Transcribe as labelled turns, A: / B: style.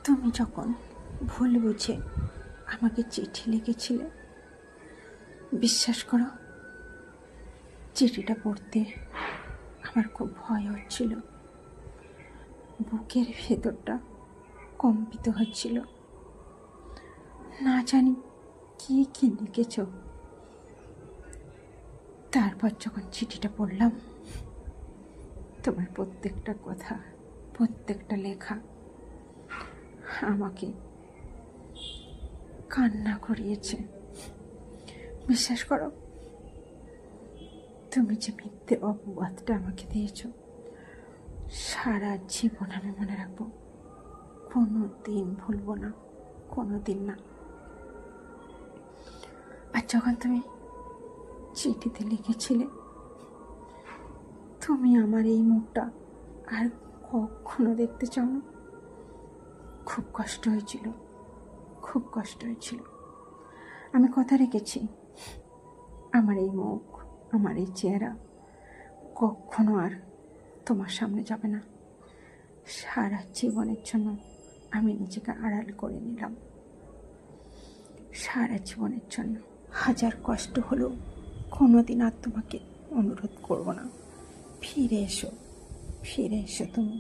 A: তুমি যখন ভুল বুঝে আমাকে চিঠি লিখেছিলে, বিশ্বাস করো চিঠিটা পড়তে আমার খুব ভয় হচ্ছিল, বুকের ভেতরটা কম্পিত হচ্ছিল। না জানি কি কি লিখেছ। তারপর যখন চিঠিটা পড়লাম, তোমার প্রত্যেকটা কথা, প্রত্যেকটা লেখা আমাকে কান্না করিয়েছে। বিশ্বাস করো, তুমি যে মিথ্যে অপবাদটা আমাকে দিয়েছ, সারা জীবন আমি মনে রাখবো, কোনো দিন ভুলবো না, কোনো দিন না। আর যখন তুমি চিঠিতে লিখেছিলে তুমি আমার এই মুখটা আর কখনো দেখতে চাও না, খুব কষ্ট হয়েছিল, খুব কষ্ট হয়েছিল। আমি কথা রেখেছি, আমার এই মুখ, আমার এই চেহারা কখনো আর তোমার সামনে যাবে না। সারা জীবনের জন্য আমি নিজেকে আড়াল করে নিলাম, সারা জীবনের জন্য। হাজার কষ্ট হলেও কোনোদিন আর তোমাকে অনুরোধ করবো না, ফিরে এসো, ফিরে এসো তুমি।